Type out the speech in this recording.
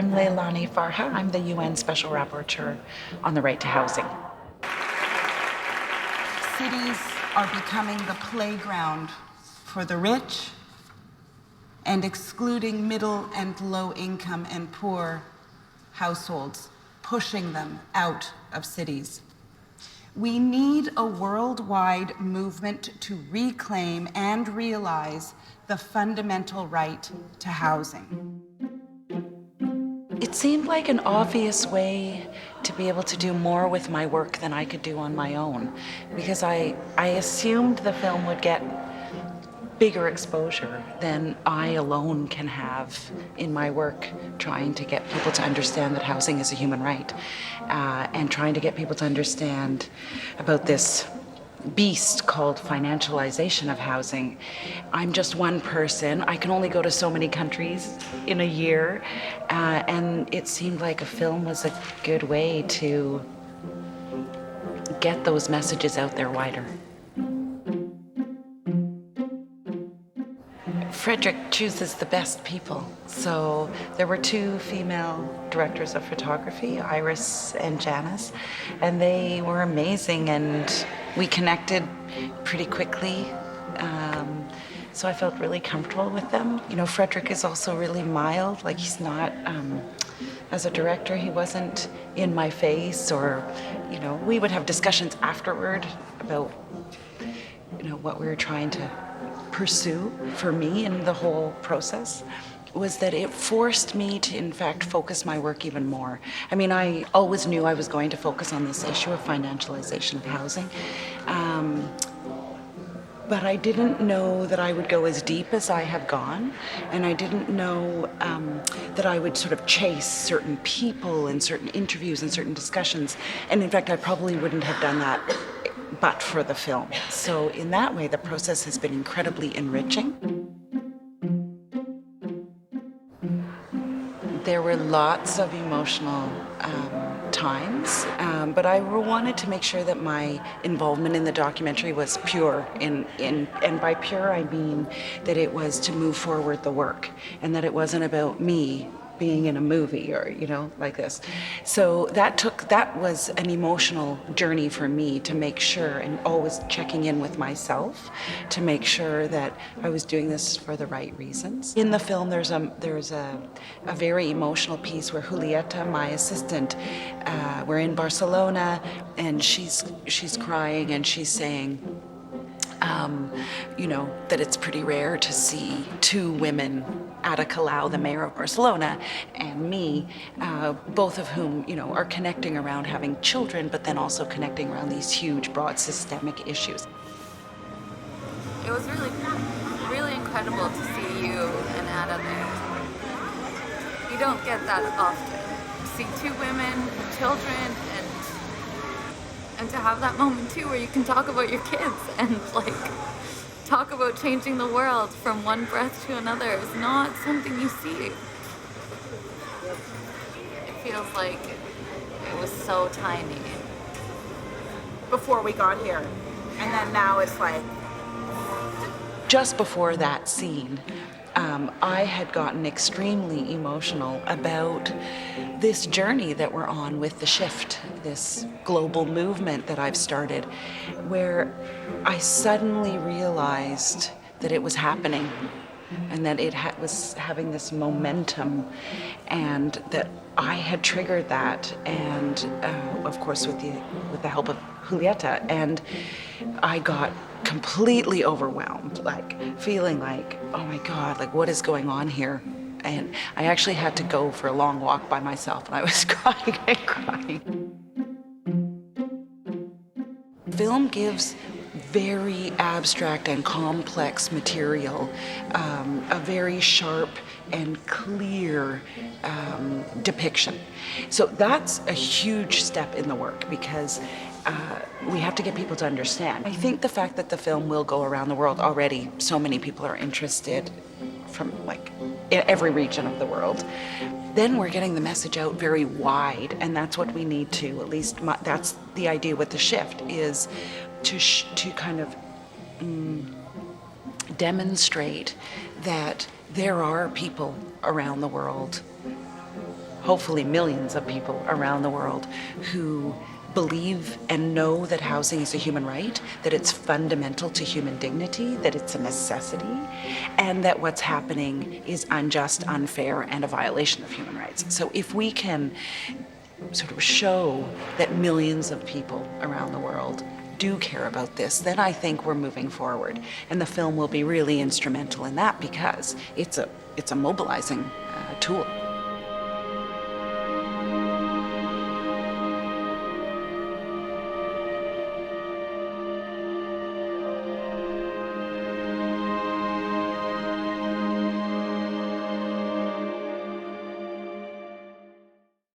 I'm Leilani Farha. I'm the UN Special Rapporteur on the right to housing. Cities are becoming the playground for the rich and excluding middle and low income and poor households, pushing them out of cities. We need a worldwide movement to reclaim and realize the fundamental right to housing. It seemed like an obvious way to be able to do more with my work than I could do on my own, because I assumed the film would get bigger exposure than I alone can have in my work, trying to get people to understand that housing is a human right, and trying to get people to understand about this beast called financialization of housing. I'm just one person. I can only go to so many countries in a year, and it seemed like a film was a good way to get those messages out there wider. Frederick chooses the best people. So there were two female directors of photography, Iris and Janice, and they were amazing, and we connected pretty quickly. So I felt really comfortable with them. You know, Frederick is also really mild. Like, he's not, as a director, he wasn't in my face, or, you know, we would have discussions afterward about, you know, what we were trying to pursue. For me in the whole process was that it forced me to, in fact, focus my work even more. I mean, I always knew I was going to focus on this issue of financialization of housing, but I didn't know that I would go as deep as I have gone, and I didn't know that I would sort of chase certain people and certain interviews and certain discussions, and in fact, I probably wouldn't have done that but for the film. So in that way, the process has been incredibly enriching. There were lots of emotional times, but I wanted to make sure that my involvement in the documentary was pure, and by pure I mean that it was to move forward the work, and that it wasn't about me being in a movie or, you know, like this. So that was an emotional journey for me, to make sure, and always checking in with myself to make sure that I was doing this for the right reasons. In the film, there's a very emotional piece where Julieta, my assistant, we're in Barcelona, and she's crying, and she's saying, you know, that it's pretty rare to see two women, Ada Colau, the mayor of Barcelona, and me, both of whom, you know, are connecting around having children, but then also connecting around these huge, broad, systemic issues. It was really incredible to see you and Ada there. You don't get that often. To see two women, children, and to have that moment too where you can talk about your kids and like talk about changing the world from one breath to another is not something you see. It feels like it was so tiny Before we got here, and then now it's like... Just before that scene, I had gotten extremely emotional about this journey that we're on with the shift, this global movement that I've started, where I suddenly realized that it was happening, and that it was having this momentum, and that I had triggered that, and of course with the help of Julieta, and I got completely overwhelmed, like feeling like, oh my God, like what is going on here? And I actually had to go for a long walk by myself, and I was crying and crying. Film gives very abstract and complex material, a very sharp and clear depiction. So that's a huge step in the work, because we have to get people to understand. I think the fact that the film will go around the world, already so many people are interested from like in every region of the world, then we're getting the message out very wide, and that's what we need to, at least that's the idea with the shift, is to kind of demonstrate that there are people around the world hopefully millions of people around the world who believe and know that housing is a human right, that it's fundamental to human dignity, that it's a necessity, and that what's happening is unjust, unfair, and a violation of human rights. So if we can sort of show that millions of people around the world do care about this, then I think we're moving forward. And the film will be really instrumental in that because it's a mobilizing tool.